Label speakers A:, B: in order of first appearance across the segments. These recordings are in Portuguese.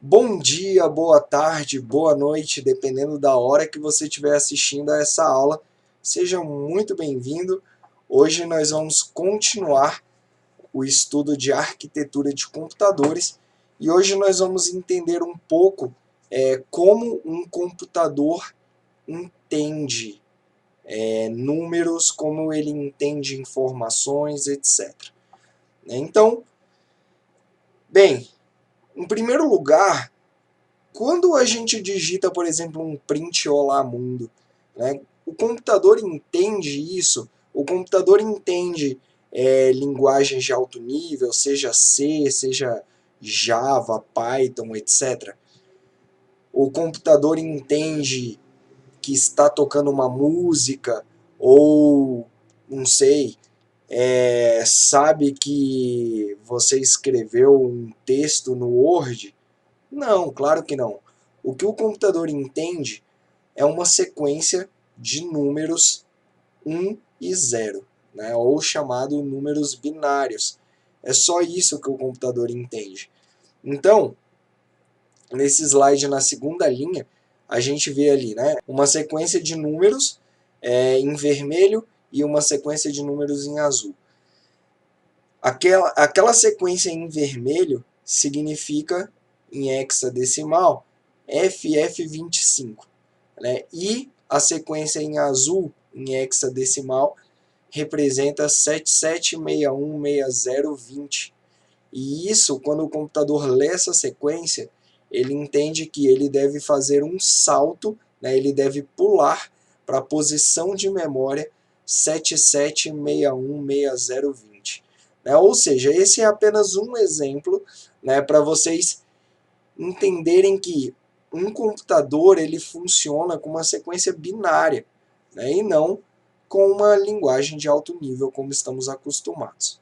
A: Bom dia, boa tarde, boa noite, dependendo da hora que você estiver assistindo a essa aula. Seja muito bem-vindo. Hoje nós vamos continuar o estudo de arquitetura de computadores e hoje nós vamos entender um pouco como um computador entende números, como ele entende informações, etc. Então, bem, em primeiro lugar, quando a gente digita, por exemplo, um print Olá Mundo, né, o computador entende isso, o computador entende linguagens de alto nível, seja C, seja Java, Python, etc. O computador entende que está tocando uma música ou, não sei, sabe que você escreveu um texto no Word. Não, claro que não. O que o computador entende é uma sequência de números 1 e 0, né? Ou chamado números binários. É só isso que o computador entende. Então, nesse slide na segunda linha, a gente vê ali, né, uma sequência de números em vermelho e uma sequência de números em azul. Aquela sequência em vermelho significa, em hexadecimal, FF25. Né? E a sequência em azul, em hexadecimal, representa 77616020. E isso, quando o computador lê essa sequência, ele entende que ele deve fazer um salto, né? Ele deve pular para a posição de memória 77616020. Né? Ou seja, esse é apenas um exemplo, né, para vocês entenderem que um computador ele funciona com uma sequência binária, né, e não com uma linguagem de alto nível como estamos acostumados.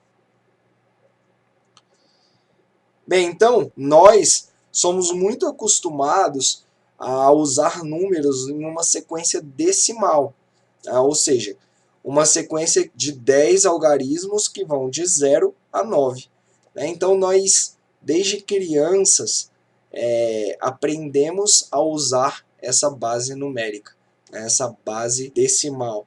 A: Bem, então, nós somos muito acostumados a usar números em uma sequência decimal, tá? Ou seja, uma sequência de 10 algarismos que vão de 0 a 9. Né? Então, nós, desde crianças, aprendemos a usar essa base numérica, né? Essa base decimal.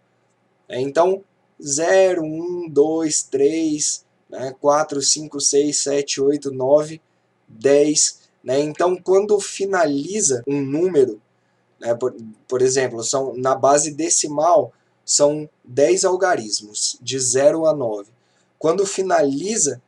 A: Então, 0, 1, 2, 3, né? 4, 5, 6, 7, 8, 9, 10. Né? Então, quando finaliza um número, né? Por exemplo, na base decimal, são 10 algarismos, de 0 a 9. Quando finaliza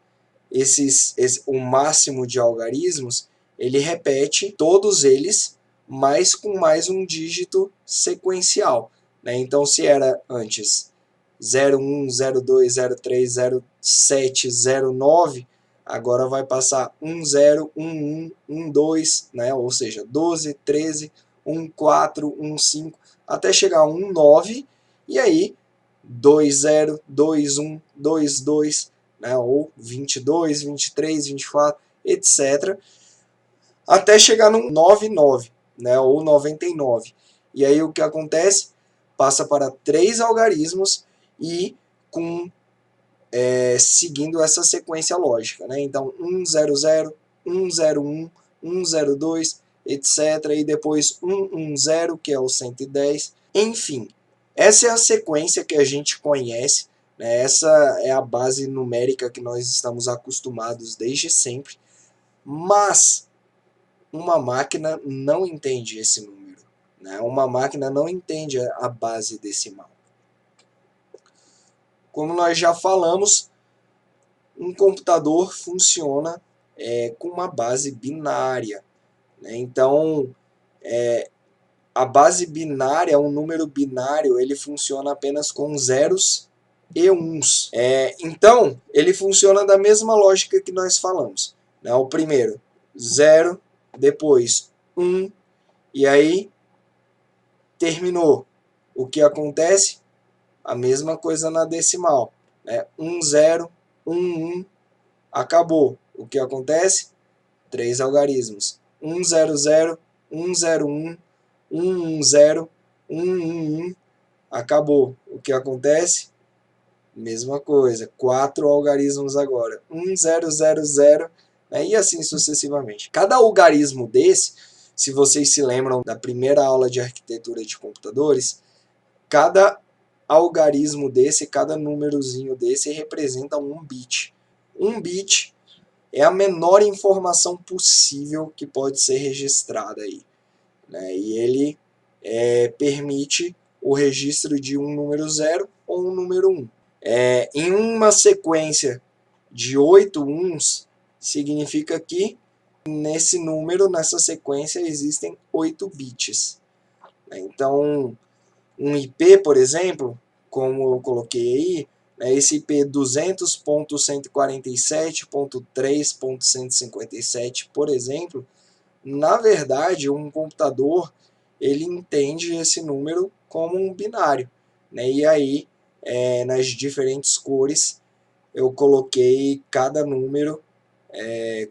A: o máximo de algarismos, ele repete todos eles, mas com mais um dígito sequencial. Né? Então, se era antes 01, 02, 03, 07, 09, agora vai passar 10, 11, 12, né? Ou seja, 12, 13, 14, 15, até chegar a 19, e aí 20, 21, 22, né? Ou 22, 23, 24, etc. Até chegar no 99, né? Ou 99. E aí o que acontece? Passa para 3 algarismos e seguindo essa sequência lógica. Né? Então, 100, 101, 102, etc. E depois 110, que é o 110. Enfim, essa é a sequência que a gente conhece. Né? Essa é a base numérica que nós estamos acostumados desde sempre. Mas uma máquina não entende esse número. Né? Uma máquina não entende a base decimal. Como nós já falamos, um computador funciona com uma base binária. Né? Então, a base binária, um número binário, ele funciona apenas com zeros e uns. Então, ele funciona da mesma lógica que nós falamos. Né? O primeiro, 0, depois 1, e aí terminou. O que acontece? A mesma coisa na decimal. Né? 1, 0, 1, 1, acabou. O que acontece? 3 algarismos. 100, 101, 110, 111, acabou. O que acontece? Mesma coisa. 4 algarismos agora. 1000, né? E assim sucessivamente. Cada algarismo desse, se vocês se lembram da primeira aula de arquitetura de computadores, cada algarismo desse, cada númerozinho desse representa um bit. Um bit é a menor informação possível que pode ser registrada aí, né? E ele permite o registro de um número 0 ou um número 1. Em uma sequência de 8 uns, significa que nesse número, nessa sequência, existem 8 bits. Então, um IP, por exemplo, como eu coloquei aí, esse IP 200.147.3.157, por exemplo, na verdade, um computador ele entende esse número como um binário, né? E aí, nas diferentes cores, eu coloquei cada número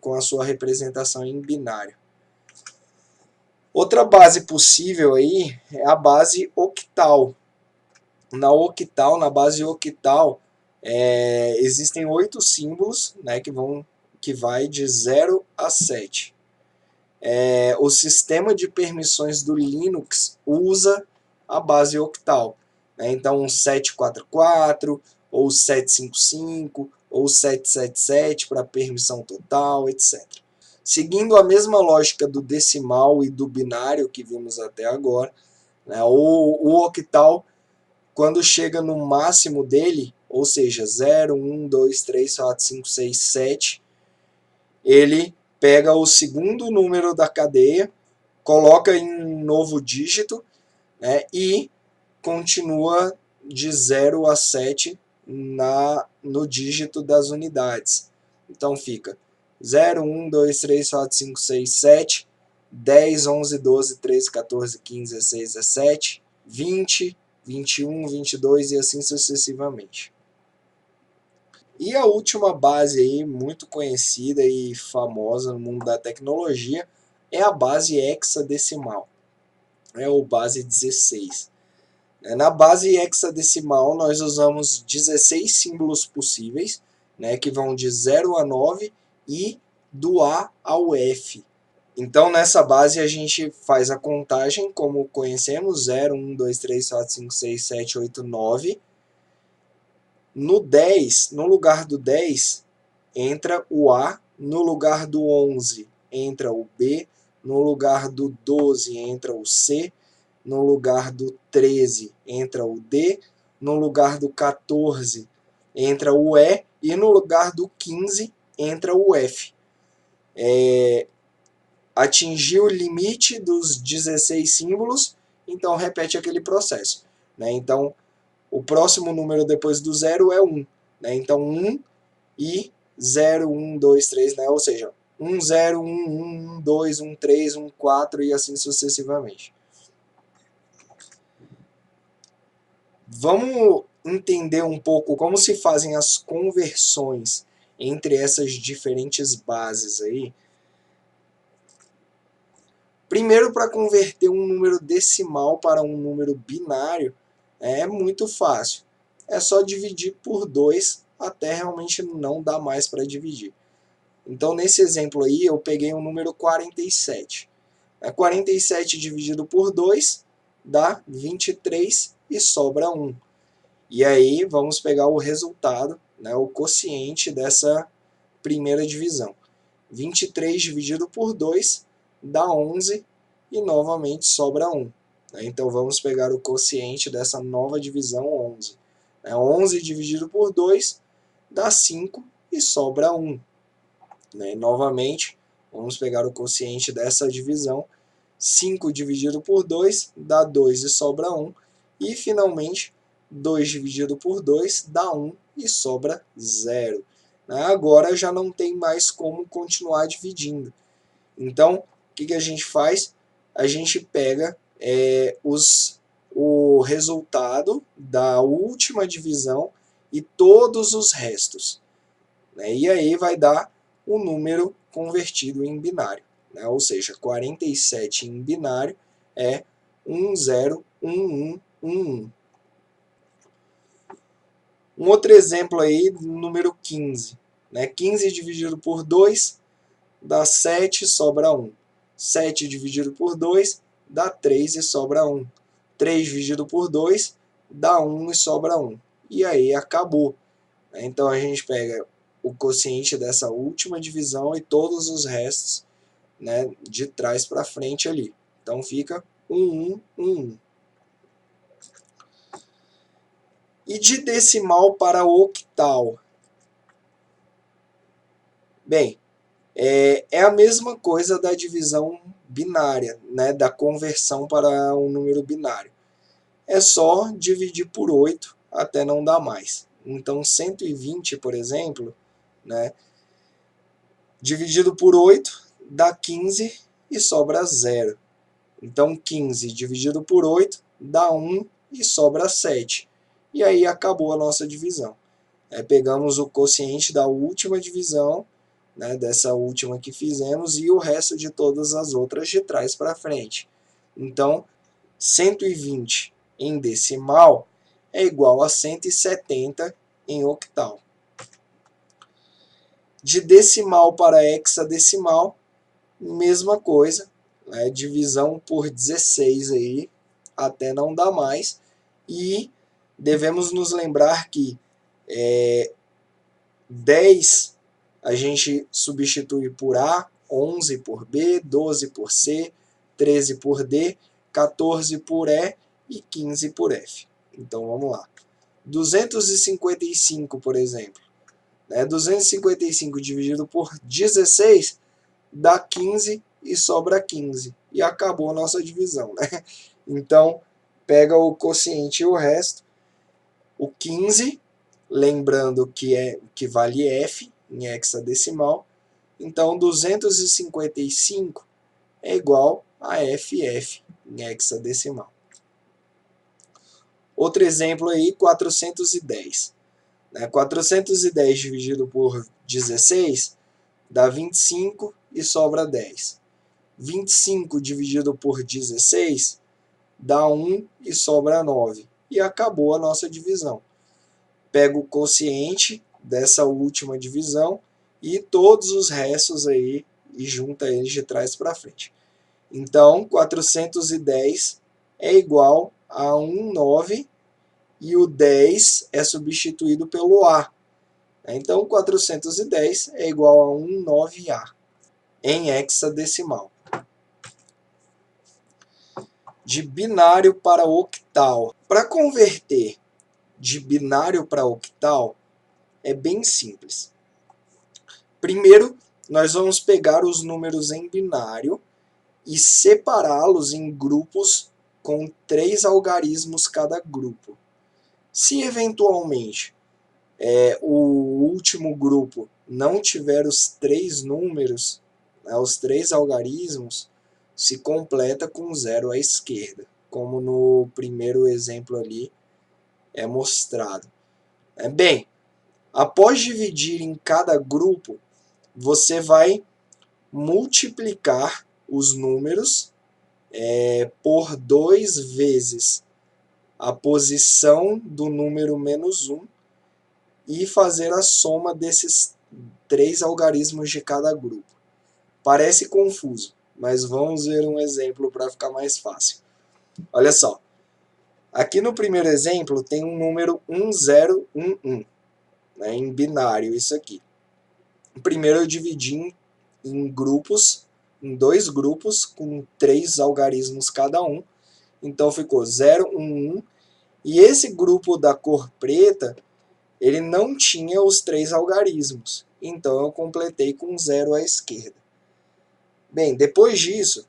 A: com a sua representação em binário. Outra base possível aí é a base octal. Na base octal, existem 8 símbolos, né, que vai de 0 a 7. O sistema de permissões do Linux usa a base octal, né? Então 744 ou 755 ou 777 para permissão total, etc. Seguindo a mesma lógica do decimal e do binário que vimos até agora, né, o octal, quando chega no máximo dele, ou seja, 0, 1, 2, 3, 4, 5, 6, 7, ele pega o segundo número da cadeia, coloca em um novo dígito, né, e continua de 0 a 7 no dígito das unidades. Então fica 0, 1, 2, 3, 4, 5, 6, 7, 10, 11, 12, 13, 14, 15, 16, 17, 20, 21, 22 e assim sucessivamente. E a última base aí, muito conhecida e famosa no mundo da tecnologia, é a base hexadecimal, ou base 16. Na base hexadecimal, nós usamos 16 símbolos possíveis, né, que vão de 0 a 9 e do A ao F. Então, nessa base, a gente faz a contagem, como conhecemos, 0, 1, 2, 3, 4, 5, 6, 7, 8, 9. No 10, no lugar do 10, entra o A, no lugar do 11, entra o B, no lugar do 12, entra o C, no lugar do 13, entra o D, no lugar do 14, entra o E no lugar do 15, entra o F. Atingiu o limite dos 16 símbolos, então repete aquele processo, né? Então, o próximo número depois do 0 é 1. Né? Então, 1 e 0, 1, 2, 3, né? Ou seja, 1, 0, 1, 1, 1, 2, 1, 3, 1, 4 e assim sucessivamente. Vamos entender um pouco como se fazem as conversões entre essas diferentes bases aí. Primeiro, para converter um número decimal para um número binário, é muito fácil. É só dividir por 2 até realmente não dar mais para dividir. Então, nesse exemplo aí, eu peguei o número 47. 47 dividido por 2 dá 23 e sobra 1. E aí, vamos pegar o resultado, né, o quociente dessa primeira divisão. 23 dividido por 2 dá 11 e novamente sobra 1. Então, vamos pegar o quociente dessa nova divisão, 11. 11 dividido por 2 dá 5 e sobra 1. Novamente, vamos pegar o quociente dessa divisão. 5 dividido por 2 dá 2 e sobra 1. E, finalmente, 2 dividido por 2 dá 1 e sobra 0. Agora já não tem mais como continuar dividindo. Então, o que a gente faz? A gente pega o resultado da última divisão e todos os restos. E aí vai dar o número convertido em binário. Ou seja, 47 em binário é 101111. Um outro exemplo aí, número 15. 15 dividido por 2 dá 7 e sobra 1. 7 dividido por 2 dá 3 e sobra 1. 3 dividido por 2 dá 1 e sobra 1. E aí acabou. Então a gente pega o quociente dessa última divisão e todos os restos, né, de trás para frente ali. Então fica 1, 1, 1, 1. E de decimal para octal? Bem, é a mesma coisa da divisão binária, né, da conversão para um número binário. É só dividir por 8 até não dar mais. Então 120, por exemplo, né, dividido por 8 dá 15 e sobra 0. Então 15 dividido por 8 dá 1 e sobra 7. E aí acabou a nossa divisão. Pegamos o quociente da última divisão, né, dessa última que fizemos, e o resto de todas as outras de trás para frente. Então 120 em decimal é igual a 170 em octal. De decimal para hexadecimal, mesma coisa, né? Divisão por 16 aí, até não dar mais. E devemos nos lembrar que 10 a gente substitui por A, 11 por B, 12 por C, 13 por D, 14 por E e 15 por F. Então vamos lá. 255, por exemplo. 255 dividido por 16 dá 15 e sobra 15. E acabou a nossa divisão. Né? Então, pega o quociente e o resto. O 15, lembrando que vale F em hexadecimal. Então, 255 é igual a FF em hexadecimal. Outro exemplo aí, 410. 410 dividido por 16 dá 25 e sobra 10. 25 dividido por 16 dá 1 e sobra 9. E acabou a nossa divisão. Pega o quociente dessa última divisão e todos os restos aí e junta eles de trás para frente. Então, 410 é igual a 9 e o 10 é substituído pelo A. Então, 410 é igual a 9A em hexadecimal. De binário para octal. Para converter de binário para octal, é bem simples. Primeiro, nós vamos pegar os números em binário e separá-los em grupos com 3 algarismos cada grupo. Se eventualmente o último grupo não tiver os 3 números, os 3 algarismos, se completa com 0 à esquerda, como no primeiro exemplo ali é mostrado. Bem, após dividir em cada grupo, você vai multiplicar os números por 2 vezes a posição do número menos 1 e fazer a soma desses 3 algarismos de cada grupo. Parece confuso, mas vamos ver um exemplo para ficar mais fácil. Olha só, aqui no primeiro exemplo tem um número 1011, né, em binário isso aqui. Primeiro eu dividi em grupos, em 2 grupos com 3 algarismos cada um. Então ficou 0, 1, 1. E esse grupo da cor preta, ele não tinha os 3 algarismos. Então eu completei com 0 à esquerda. Bem, depois disso,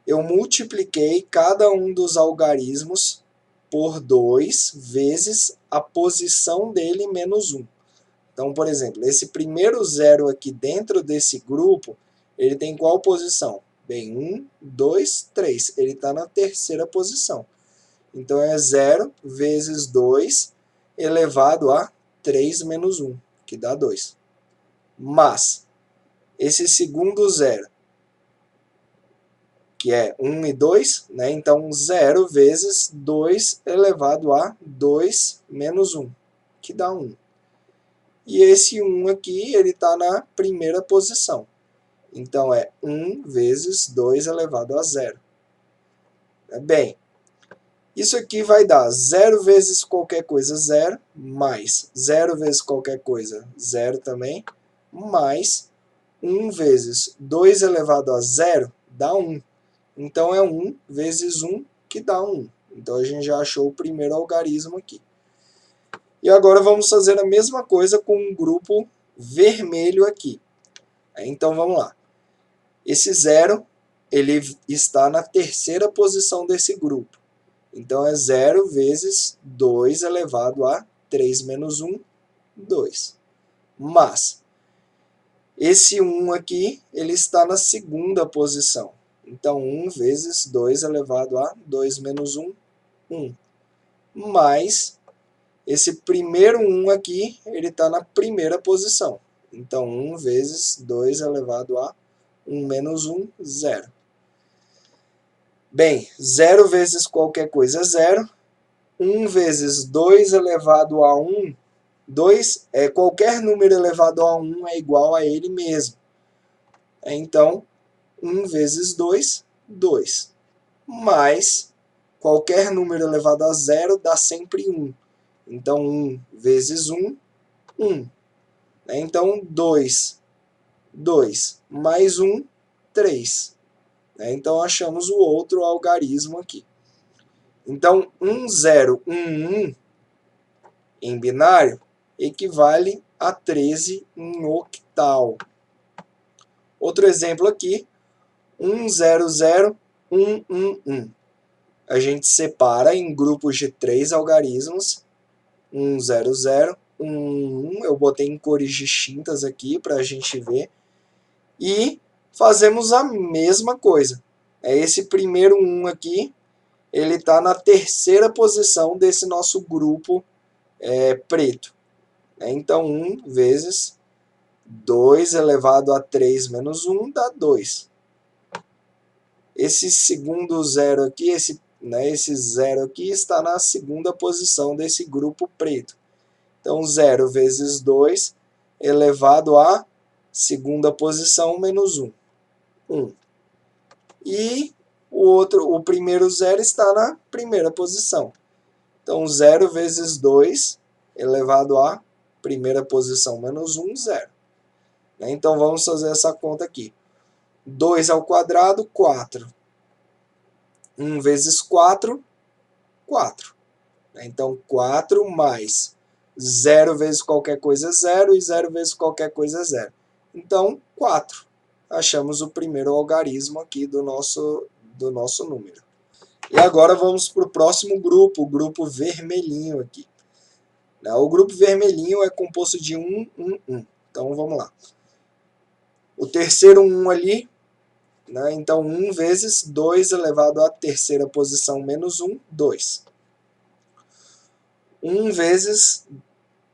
A: eu multipliquei cada um dos algarismos por 2 vezes a posição dele menos 1. Então, por exemplo, esse primeiro 0 aqui dentro desse grupo, ele tem qual posição? Bem, 1, 2, 3. Ele está na terceira posição. Então, é 0 vezes 2 elevado a 3 menos 1, que dá 2. Mas, esse segundo 0, que é 1 e 2, né? Então 0 vezes 2 elevado a 2 menos 1, que dá 1. E esse 1 aqui, ele está na primeira posição. Então, é 1 vezes 2 elevado a 0. Bem, isso aqui vai dar 0 vezes qualquer coisa, 0, mais 0 vezes qualquer coisa, 0 também, mais 1 vezes 2 elevado a 0 dá 1. Então, é 1 vezes 1 que dá 1. Então, a gente já achou o primeiro algarismo aqui. E agora vamos fazer a mesma coisa com um grupo vermelho aqui. Então, vamos lá. Esse 0, ele está na terceira posição desse grupo. Então, é 0 vezes 2 elevado a 3 menos 1, 2. Mas, esse 1 aqui, ele está na segunda posição. Então, 1 vezes 2 elevado a 2 menos 1, 1. Mais, esse primeiro 1 aqui, ele está na primeira posição. Então, 1 vezes 2 elevado a 1 menos 1, 0. Bem, 0 vezes qualquer coisa é 0. 1 vezes 2 elevado a 1, 2 qualquer número elevado a 1 é igual a ele mesmo. Então, 1 vezes 2, 2. Mais qualquer número elevado a 0 dá sempre 1. Então, 1 vezes 1, 1. Então, 2, 2. Mais 1, 3. Então, achamos o outro algarismo aqui. Então, 1, 0, 1, 1 em binário equivale a 13 em octal. Outro exemplo aqui, 1, 0, 0, 1, 1, 1. A gente separa em grupos de 3 algarismos. 1, 0, 0, 1, 1. Eu botei em cores distintas aqui para a gente ver. E fazemos a mesma coisa. Esse primeiro 1 aqui, ele está na terceira posição desse nosso grupo preto. Então, 1 vezes 2 elevado a 3 menos 1 dá 2. Esse segundo 0 aqui, esse 0 aqui está na segunda posição desse grupo preto. Então, 0 vezes 2 elevado à segunda posição menos 1. 1. E o primeiro 0 está na primeira posição. Então, 0 vezes 2 elevado à primeira posição menos 1, 0. Então, vamos fazer essa conta aqui. 2 ao quadrado, 4. 1 vezes 4, 4. Então, 4 mais 0 vezes qualquer coisa é 0 e 0 vezes qualquer coisa é 0. Então, 4. Achamos o primeiro algarismo aqui do nosso número. E agora vamos para o próximo grupo, o grupo vermelhinho aqui. O grupo vermelhinho é composto de 1, 1, 1. Então, vamos lá. O terceiro 1 ali, então 1 vezes 2 elevado à terceira posição menos 1, 2. 1 vezes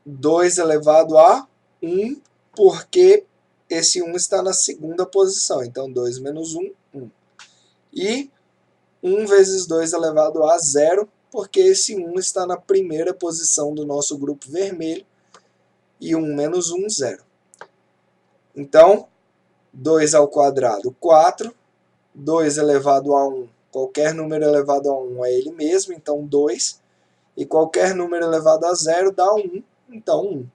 A: 2 elevado a 1, porque esse 1 está na segunda posição. Então, 2 menos 1, 1. E 1 vezes 2 elevado a 0, porque esse 1 está na primeira posição do nosso grupo vermelho. E 1 menos 1, 0. Então, 2 ao quadrado, 4. 2 elevado a 1, qualquer número elevado a 1 é ele mesmo, então 2. E qualquer número elevado a 0 dá 1, então 1.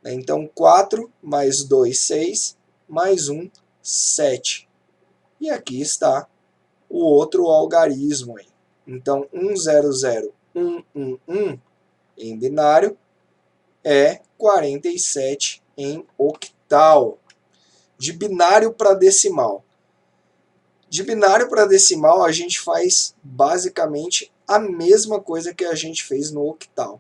A: Então, 4 mais 2, 6, mais 1, 7. E aqui está o outro algarismo. Então, 1, 0, 0, 1, 1, 1 em binário é 47 em octal. De binário para decimal. De binário para decimal, a gente faz basicamente a mesma coisa que a gente fez no octal.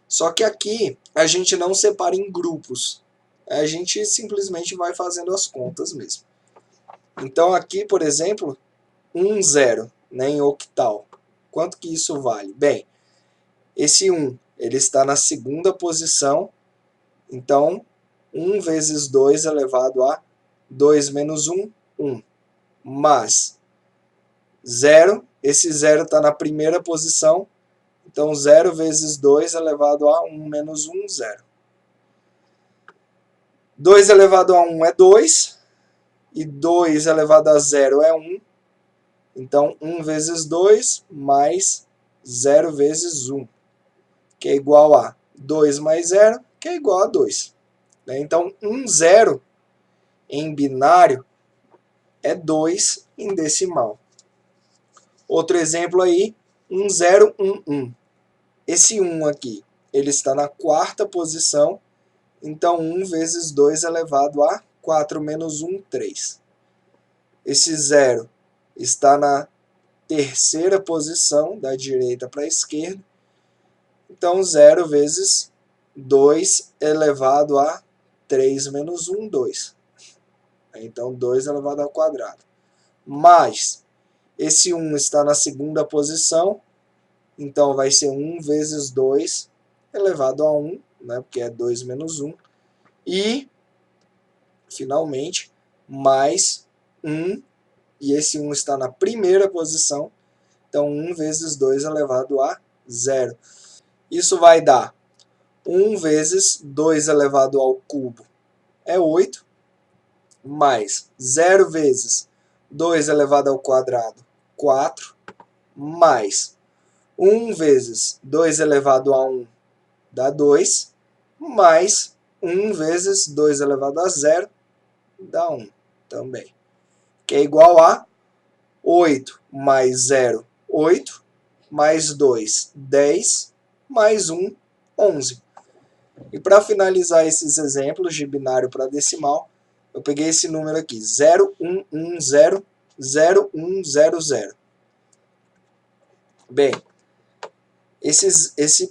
A: Só que aqui a gente não separa em grupos. A gente simplesmente vai fazendo as contas mesmo. Então aqui, por exemplo, 1, 0, em octal. Quanto que isso vale? Bem, esse 1 ele está na segunda posição. Então, 1 vezes 2 elevado a 2 menos 1, 1. Mas 0, esse 0 está na primeira posição. Então, 0 vezes 2 elevado a 1 menos 1, 0. 2 elevado a 1 é 2. e 2 elevado a 0 é 1. Então, 1 vezes 2 mais 0 vezes 1, que é igual a 2 mais 0, que é igual a 2. Então, 1 0 em binário é 2 em decimal. Outro exemplo aí, 1 0 1 1. Esse 1 aqui, ele está na quarta posição, então 1 vezes 2 elevado a 4 menos 1, 3. Esse 0 está na terceira posição, da direita para a esquerda, então 0 vezes 2 elevado a 3 menos 1, 2. Então 2 elevado ao quadrado. Mais, esse 1 está na segunda posição, então vai ser 1 vezes 2 elevado a 1, né, porque é 2 menos 1. E, finalmente, mais 1, e esse 1 está na primeira posição, então 1 vezes 2 elevado a 0. Isso vai dar 1 vezes 2 elevado ao cubo é 8, mais 0 vezes 2 elevado ao quadrado, 4, mais 1 vezes 2 elevado a 1 dá 2, mais 1 vezes 2 elevado a 0 dá 1 também, que é igual a 8 mais 0, 8, mais 2, 10, mais 1, 11. E para finalizar esses exemplos de binário para decimal, eu peguei esse número aqui, 01100100. Bem, esse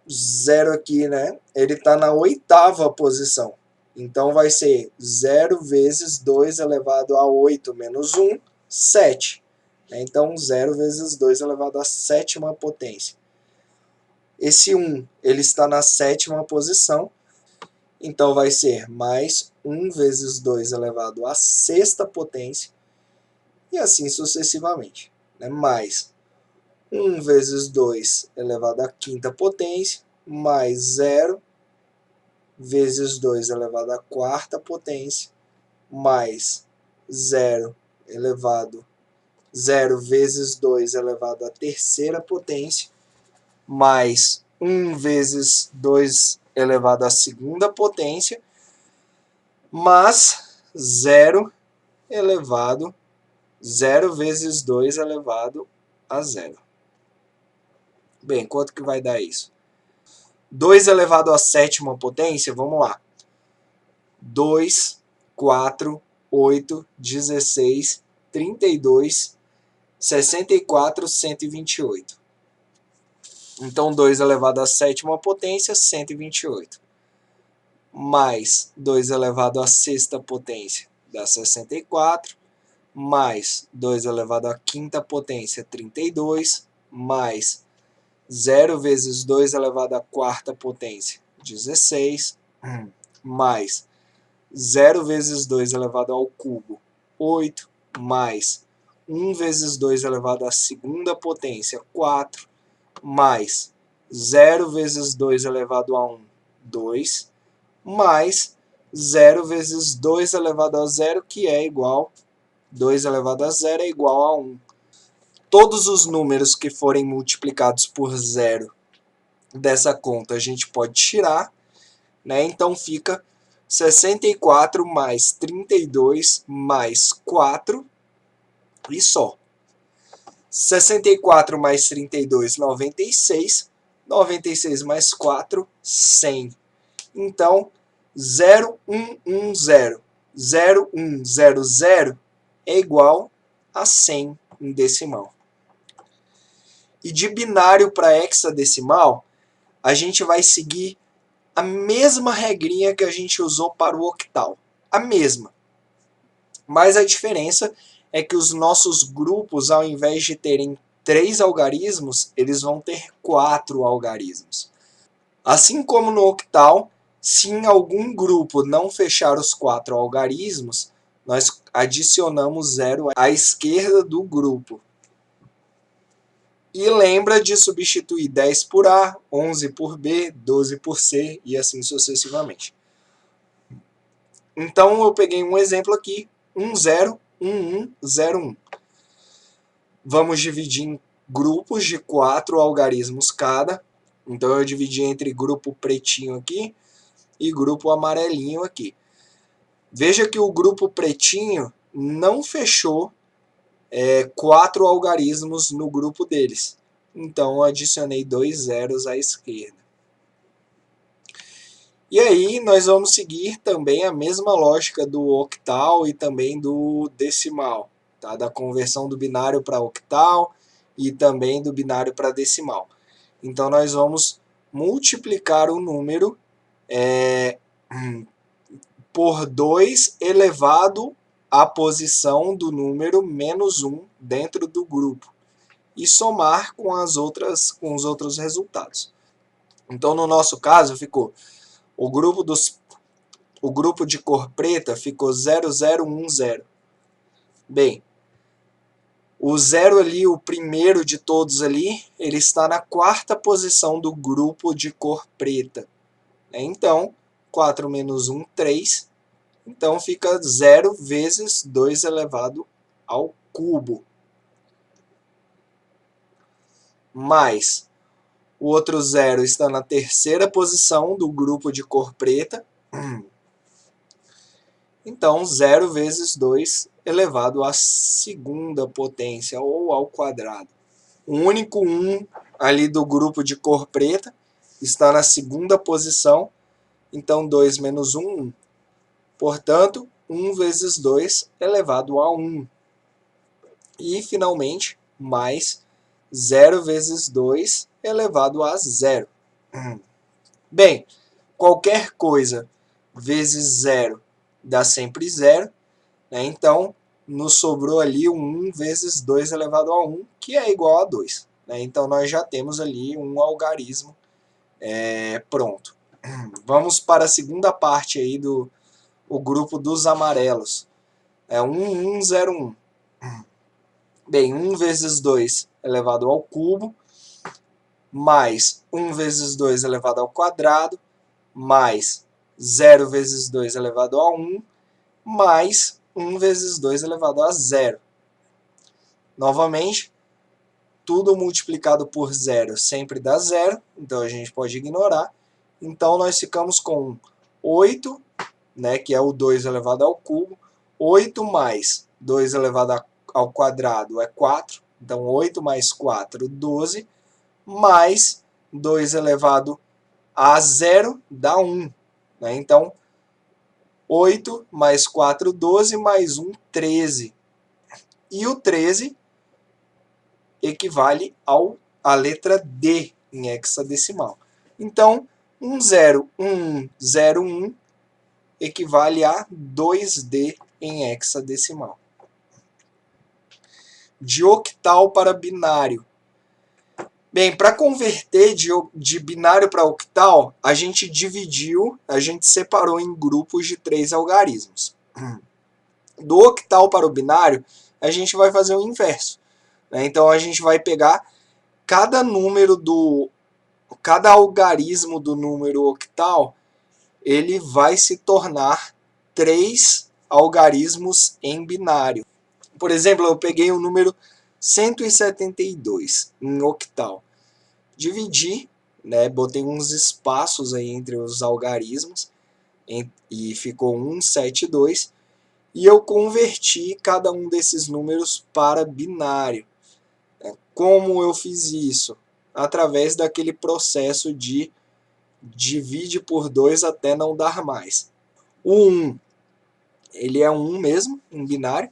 A: 0 aqui, né, ele está na oitava posição. Então vai ser 0 vezes 2 elevado a 8 menos 1, 7. Então 0 vezes 2 elevado à sétima potência. Esse 1 ele está na sétima posição, então vai ser mais 1 vezes 2 elevado à sexta potência, e assim sucessivamente. Mais 1 vezes 2 elevado à quinta potência, mais 0 vezes 2 elevado à quarta potência, mais 0 vezes 2 elevado à terceira potência, mais 1 vezes 2 elevado à segunda potência, mais 0 vezes 2 elevado a 0. Bem, quanto que vai dar isso? 2 elevado à sétima potência, vamos lá. 2, 4, 8, 16, 32, 64, 128. Então, 2 elevado à sétima potência, 128. Mais 2 elevado à sexta potência, dá 64. Mais 2 elevado à quinta potência, 32. Mais 0 vezes 2 elevado à quarta potência, 16. Mais 0 vezes 2 elevado ao cubo, 8. Mais 1 vezes 2 elevado à segunda potência, 4. Mais 0 vezes 2 elevado a 1, 2, mais 0 vezes 2 elevado a 0, que é igual, 2 elevado a 0 é igual a 1. Todos os números que forem multiplicados por 0 dessa conta a gente pode tirar, né? Então fica 64 mais 32 mais 4 e só. 64 mais 32, 96. 96 mais 4, 100. Então, 0110, 0100 é igual a 100 em decimal. E de binário para hexadecimal, a gente vai seguir a mesma regrinha que a gente usou para o octal. A mesma. Mas a diferença é que os nossos grupos, ao invés de terem 3 algarismos, eles vão ter 4 algarismos. Assim como no octal, se em algum grupo não fechar os 4 algarismos, nós adicionamos 0 à esquerda do grupo. E lembra de substituir 10 por A, 11 por B, 12 por C e assim sucessivamente. Então eu peguei um exemplo aqui 10, 11, 01. Vamos dividir em grupos de 4 algarismos cada. Então eu dividi entre grupo pretinho aqui e grupo amarelinho aqui. Veja que o grupo pretinho não fechou 4 algarismos no grupo deles. Então eu adicionei 2 zeros à esquerda. E aí nós vamos seguir também a mesma lógica do octal e também do decimal, tá? Da conversão do binário para octal e também do binário para decimal. Então nós vamos multiplicar o número por 2 elevado à posição do número menos 1 dentro do grupo e somar com os outros resultados. Então no nosso caso ficou o grupo de cor preta ficou 0010. Bem, o 0 ali, o primeiro de todos ali, ele está na 4ª posição do grupo de cor preta. Então, 4 menos 1, 3. Então, fica 0 vezes 2 elevado ao cubo. Mais o outro 0 está na 3ª posição do grupo de cor preta. Então, 0 vezes 2 elevado à 2ª potência, ou ao quadrado. O único 1 ali do grupo de cor preta está na 2ª posição. Então, 2 menos 1, 1. Portanto, 1 vezes 2 elevado a 1. E, finalmente, mais 0 vezes 2 elevado a 0. Bem, qualquer coisa vezes 0 dá sempre 0. Né? Então, nos sobrou ali um 1 vezes 2 elevado a 1, que é igual a 2. Né? Então, nós já temos ali um algarismo pronto. Vamos para a segunda parte aí do grupo dos amarelos. 1101. Bem, 1 vezes 2 elevado ao cubo, mais 1 vezes 2 elevado ao quadrado, mais 0 vezes 2 elevado a 1, mais 1 vezes 2 elevado a 0. Novamente, tudo multiplicado por 0 sempre dá 0, então a gente pode ignorar. Então, nós ficamos com 8, né, que é o 2 elevado ao cubo. 8 mais 2 elevado ao quadrado é 4. Então, 8 mais 4, 12. Mais 2 elevado a 0 dá 1. Né? Então, 8 mais 4, 12, mais 1, 13. E o 13 equivale à letra D em hexadecimal. Então, 101101 equivale a 2D em hexadecimal. De octal para binário. Bem, para converter de binário para octal, a gente separou em grupos de 3 algarismos. Do octal para o binário, a gente vai fazer o inverso. Né? Então, a gente vai pegar cada algarismo do número octal, ele vai se tornar 3 algarismos em binário. Por exemplo, eu peguei o número 172 em octal. Dividi, né, botei uns espaços aí entre os algarismos e ficou 172. E eu converti cada um desses números para binário. Como eu fiz isso? Através daquele processo de divide por 2 até não dar mais. O 1, ele é 1 mesmo, em binário,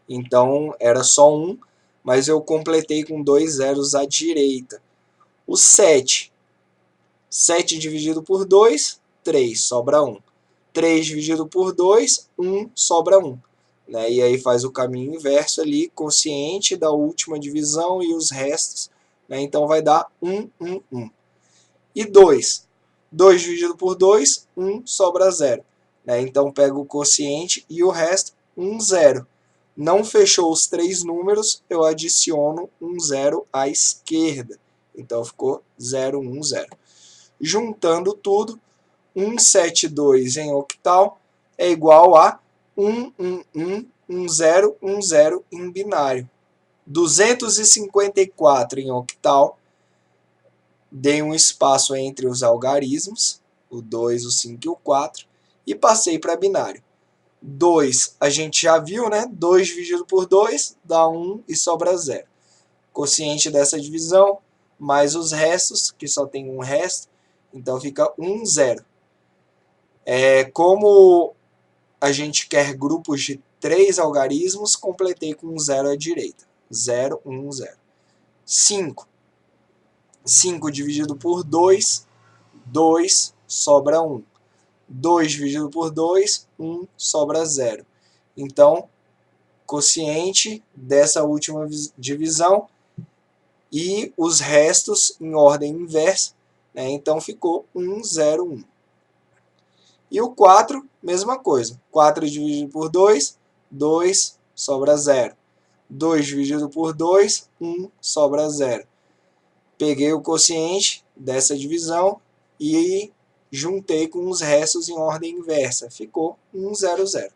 A: então era só 1, mas eu completei com 2 zeros à direita. O 7 dividido por 2, 3, sobra 1. 3 dividido por 2, 1, sobra 1. Né? E aí faz o caminho inverso ali, consciente da última divisão e os restos. Né? Então vai dar 1, 1, 1. E 2. 2 dividido por 2, 1, sobra 0. Né? Então pego o quociente e o resto, 1, 0. Não fechou os 3 números, eu adiciono 1 0 à esquerda. Então ficou 0, 1, 0. Juntando tudo, 172 em octal é igual a 1, 1, 1, 1, 0, 1, 0 em binário. 254 em octal. Dei um espaço entre os algarismos, o 2, o 5 e o 4, e passei para binário. 2 a gente já viu, né? 2 dividido por 2 dá 1 e sobra 0. Quociente dessa divisão, mais os restos, que só tem um resto, então fica 1, 0. Como a gente quer grupos de 3 algarismos, completei com um 0 à direita. 0, 1, 0. 5. 5 dividido por 2, 2, sobra 1. 2 dividido por 2, 1, sobra 0. Então, quociente dessa última divisão e os restos em ordem inversa, né? Então ficou 1, 0, 1. E o 4, mesma coisa. 4 dividido por 2, 2, sobra 0. 2 dividido por 2, 1, sobra 0. Peguei o quociente dessa divisão e juntei com os restos em ordem inversa. Ficou 1, 0, 0.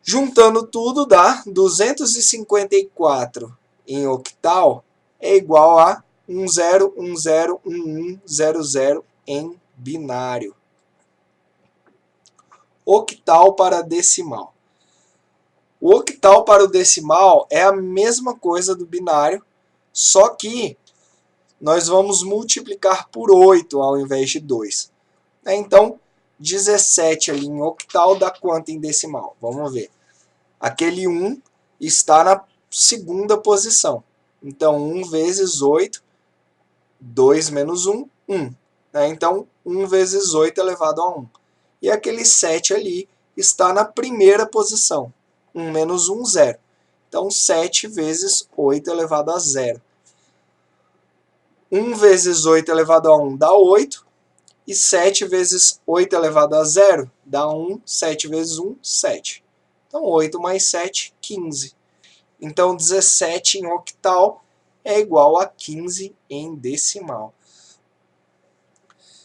A: Juntando tudo dá 254 em octal é igual a 1, 0, 1, 0, 1, 1, 0, 0 em binário. Octal para decimal. O octal para o decimal é a mesma coisa do binário, só que nós vamos multiplicar por 8 ao invés de 2. Então, 17 ali em octal dá quanto em decimal? Vamos ver. Aquele 1 está na segunda posição. Então, 1 vezes 8, 2 menos 1, 1. Então, 1 vezes 8 elevado a 1. E aquele 7 ali está na primeira posição. 1 menos 1, 0. Então, 7 vezes 8 elevado a 0. 1 vezes 8 elevado a 1 dá 8. E 7 vezes 8 elevado a 0 dá 1. 7 vezes 1, 7. Então, 8 mais 7, 15. Então, 17 em octal é igual a 15 em decimal.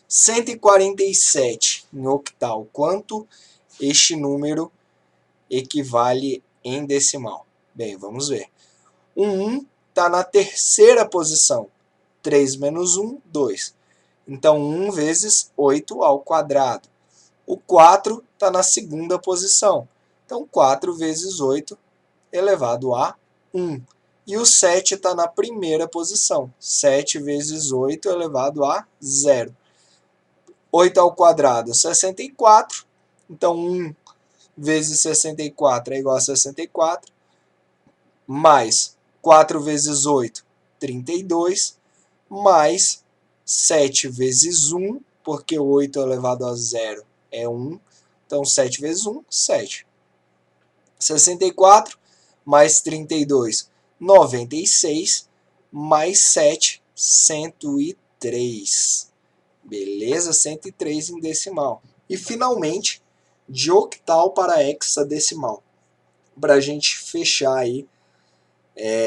A: 147 em octal. Quanto este número equivale em decimal? Bem, vamos ver. O 1 está na terceira posição. 3 menos 1, 2. Então, 1 vezes 8 ao quadrado. O 4 está na segunda posição. Então, 4 vezes 8 elevado a 1. E o 7 está na primeira posição. 7 vezes 8 elevado a 0. 8 ao quadrado, 64. Então, 1 vezes 64 é igual a 64. Mais 4 vezes 8, 32. Mais 7 vezes 1, porque 8 elevado a 0 é 1. Então, 7 vezes 1, 7. 64 mais 32, 96. Mais 7, 103. Beleza? 103 em decimal. E, finalmente, de octal para hexadecimal. Para a gente fechar aí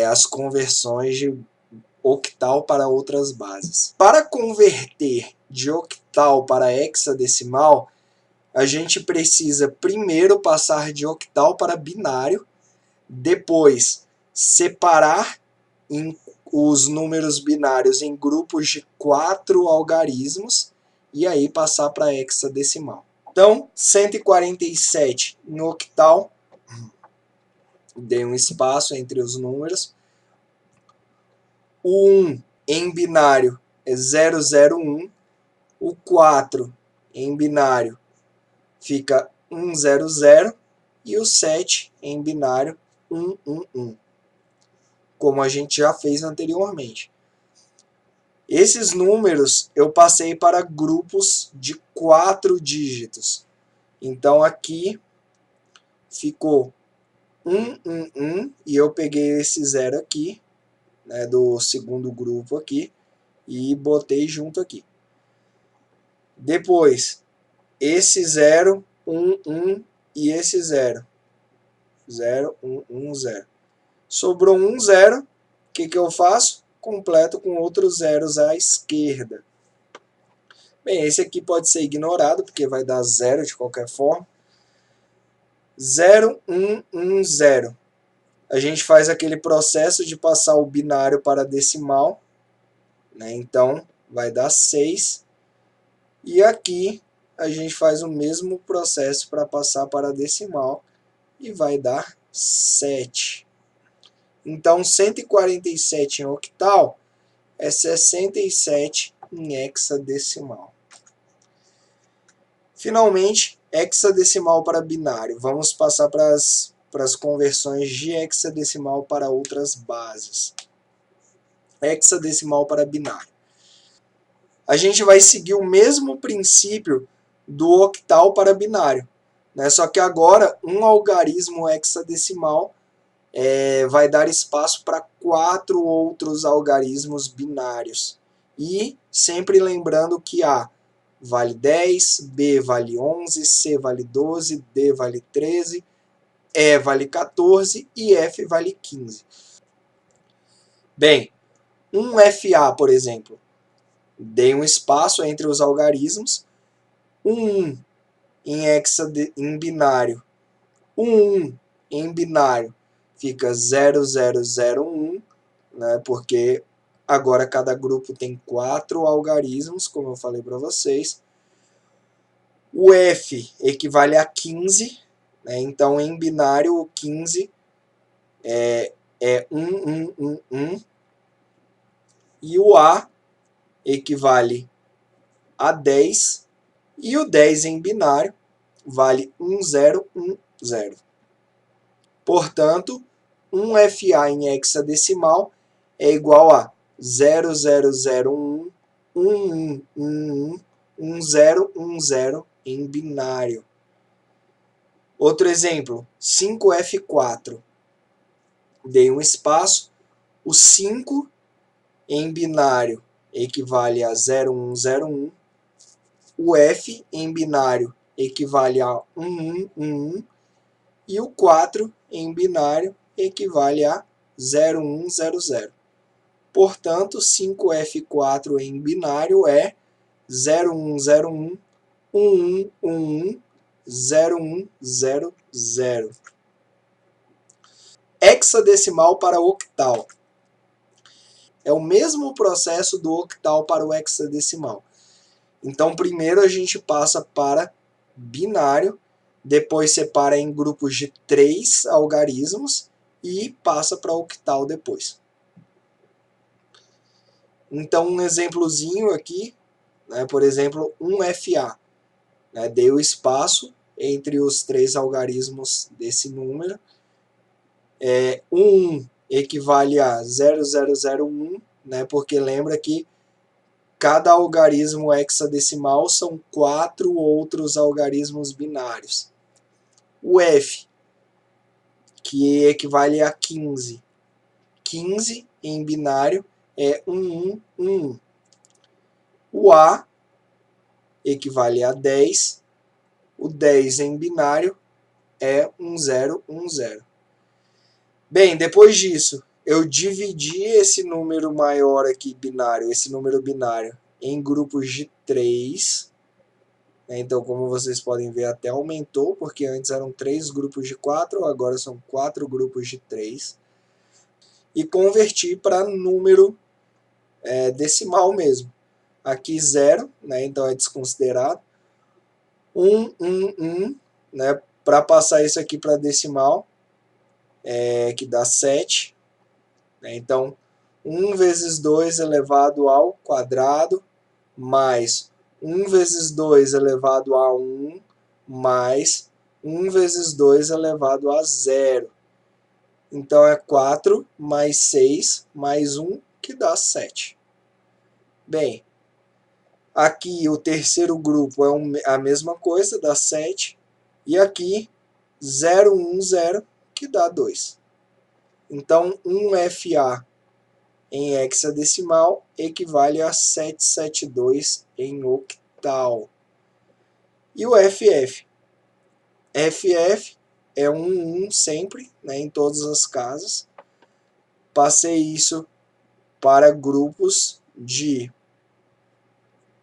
A: as conversões de octal para outras bases. Para converter de octal para hexadecimal, a gente precisa primeiro passar de octal para binário, depois separar os números binários em grupos de 4 algarismos e aí passar para hexadecimal. Então, 147 em octal, dei um espaço entre os números. O 1 em binário é 001, o 4 em binário fica 100 e o 7 em binário 111, como a gente já fez anteriormente. Esses números eu passei para grupos de 4 dígitos. Então aqui ficou 111 e eu peguei esse 0 aqui, né, do segundo grupo aqui, e botei junto aqui. Depois, esse 0, 1, 1 e esse 0. 0, 1, 1, 0. Sobrou um 0. O que eu faço? Completo com outros zeros à esquerda. Bem, esse aqui pode ser ignorado, porque vai dar 0 de qualquer forma. 0110. A gente faz aquele processo de passar o binário para decimal, né? Então vai dar 6. E aqui a gente faz o mesmo processo para passar para decimal e vai dar 7. Então 147 em octal é 67 em hexadecimal. Finalmente, hexadecimal para binário. Vamos passar para as conversões de hexadecimal para outras bases. Hexadecimal para binário. A gente vai seguir o mesmo princípio do octal para binário, né? Só que agora um algarismo hexadecimal vai dar espaço para 4 outros algarismos binários. E sempre lembrando que A vale 10, B vale 11, C vale 12, D vale 13, E vale 14 e F vale 15. Bem, um FA, por exemplo, dei um espaço entre os algarismos, um 1 em binário, um 1 em binário fica 0001, né, porque agora cada grupo tem 4 algarismos, como eu falei para vocês. O F equivale a 15, né, então em binário o 15 é 1111, e o A equivale a 10, e o 10 em binário vale 1010. Portanto, um FA em hexadecimal é igual a 0001, 1111, 1010 em binário. Outro exemplo, 5F4. Dei um espaço, o 5 em binário equivale a 0101, o F em binário equivale a 1111 e o 4 em binário equivale a 0100. Portanto, 5F4 em binário é 0101, 1111, 0100. Hexadecimal para octal. É o mesmo processo do octal para o hexadecimal. Então, primeiro a gente passa para binário, depois separa em grupos de 3 algarismos e passa para octal depois. Então, um exemplozinho aqui, né, por exemplo, um FA. Né, dei o espaço entre os 3 algarismos desse número. 1 equivale a 0001, né, porque lembra que cada algarismo hexadecimal são 4 outros algarismos binários. O F, que equivale a 15. 15 em binário é 1111. O A equivale a 10. O 10 em binário é 1010. Bem, depois disso, eu dividi esse número maior aqui, binário, esse número binário, em grupos de 3. Então, como vocês podem ver, até aumentou, porque antes eram 3 grupos de 4, agora são 4 grupos de 3. E converti para número decimal mesmo. Aqui 0, né, então é desconsiderado. 1, né, para passar isso aqui para decimal, que dá 7. Né, então, 1 vezes 2 elevado ao quadrado, mais 1 vezes 2 elevado a 1, mais 1 vezes 2 elevado a 0. Então, é 4 mais 6 mais 1, que dá 7. Bem, aqui o terceiro grupo é a mesma coisa, dá 7. E aqui 010, que dá 2. Então, 1FA em hexadecimal equivale a 772 em octal. E o FF? FF é 1 sempre, né, em todas as casas. Passei isso para grupos de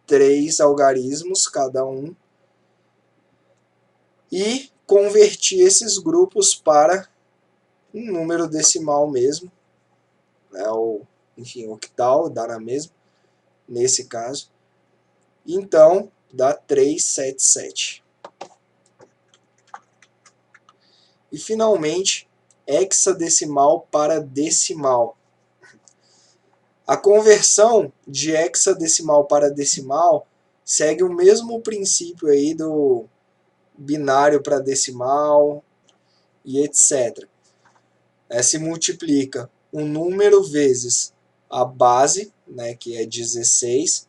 A: 3 algarismos cada um. E converti esses grupos para um número decimal mesmo, né, ou, enfim, octal, dá na mesma, nesse caso. Então, dá 377. E, finalmente, hexadecimal para decimal. A conversão de hexadecimal para decimal segue o mesmo princípio aí do binário para decimal e etc. Se multiplica um número vezes a base, né, que é 16,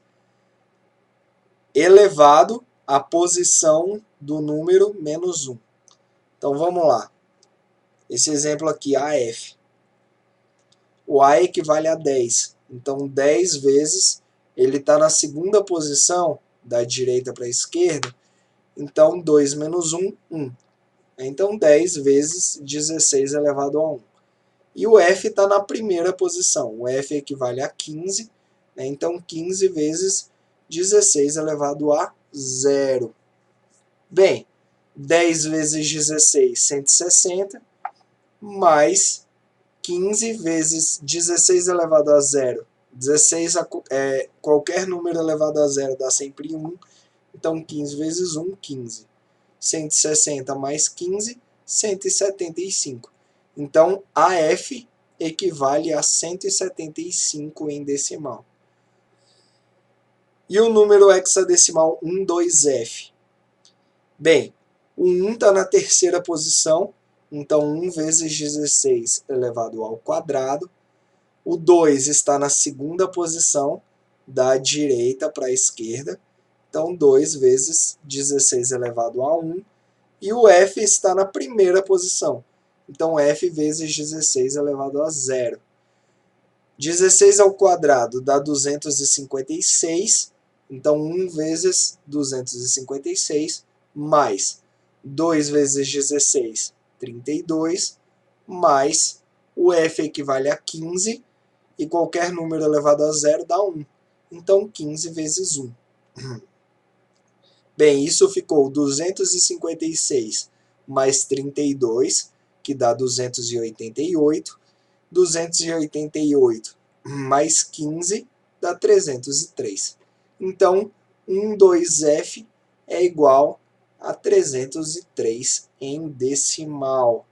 A: elevado à posição do número menos 1. Então vamos lá. Esse exemplo aqui, AF. O A equivale a 10. Então 10 vezes ele está na segunda posição, da direita para a esquerda. Então 2 menos 1, 1. Então 10 vezes 16 elevado a 1. E o F está na primeira posição. O F equivale a 15. Né? Então 15 vezes 16 elevado a 0. Bem, 10 vezes 16, 160. Mais 15 vezes 16 elevado a 0. 16 qualquer número elevado a 0 dá sempre 1. Então 15 vezes 1, 15. 160 mais 15, 175. Então, AF equivale a 175 em decimal. E o número hexadecimal 12F? Bem, o 1 está na terceira posição, então 1 vezes 16 elevado ao quadrado. O 2 está na segunda posição, da direita para a esquerda. Então, 2 vezes 16 elevado a 1. E o F está na primeira posição. Então, F vezes 16 elevado a 0. 16 ao quadrado dá 256. Então, 1 vezes 256 mais 2 vezes 16, 32, mais o F equivale a 15. E qualquer número elevado a 0 dá 1. Então, 15 vezes 1. Bem, isso ficou 256 mais 32, que dá 288. 288 mais 15 dá 303. Então, 12F é igual a 303 em decimal.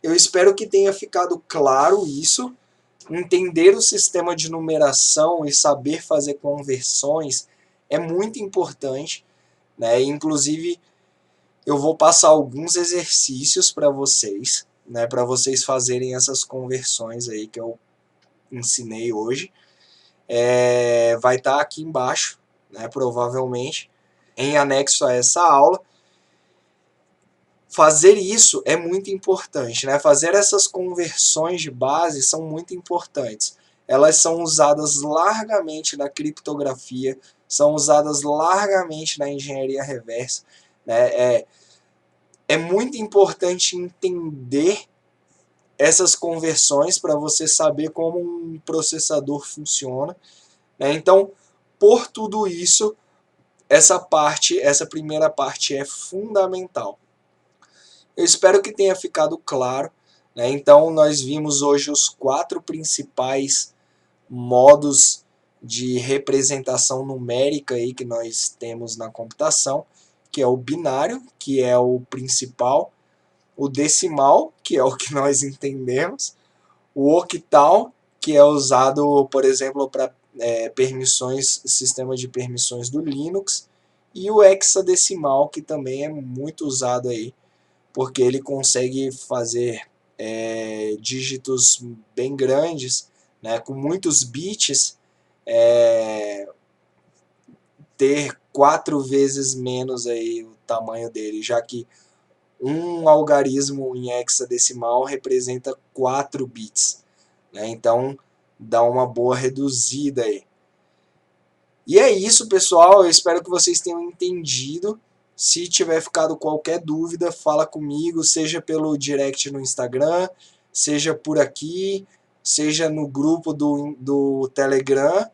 A: Eu espero que tenha ficado claro isso. Entender o sistema de numeração e saber fazer conversões é muito importante, né? Inclusive, eu vou passar alguns exercícios para vocês, né? Para vocês fazerem essas conversões aí que eu ensinei hoje. Vai estar aqui embaixo, né? Provavelmente, em anexo a essa aula. Fazer isso é muito importante, né? Fazer essas conversões de base são muito importantes. Elas são usadas largamente na criptografia, são usadas largamente na engenharia reversa, né? É muito importante entender essas conversões para você saber como um processador funciona, né? Então, por tudo isso, essa primeira parte é fundamental. Eu espero que tenha ficado claro, né? Então, nós vimos hoje os 4 principais modos de representação numérica aí que nós temos na computação, que é o binário, que é o principal, o decimal, que é o que nós entendemos, o octal, que é usado, por exemplo, para permissões, sistema de permissões do Linux, e o hexadecimal, que também é muito usado aí, porque ele consegue fazer dígitos bem grandes, né, com muitos bits, ter 4 vezes menos aí o tamanho dele, já que um algarismo em hexadecimal representa 4 bits, né, então dá uma boa reduzida aí. E é isso, pessoal, eu espero que vocês tenham entendido. Se tiver ficado qualquer dúvida, fala comigo, seja pelo direct no Instagram, seja por aqui, seja no grupo do Telegram.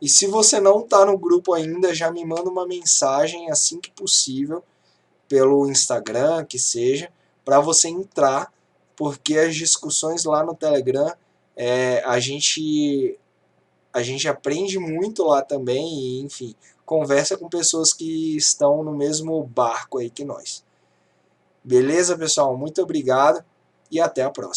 A: E se você não está no grupo ainda, já me manda uma mensagem assim que possível, pelo Instagram, que seja, para você entrar, porque as discussões lá no Telegram, a gente aprende muito lá também, e, enfim, conversa com pessoas que estão no mesmo barco aí que nós. Beleza, pessoal? Muito obrigado e até a próxima.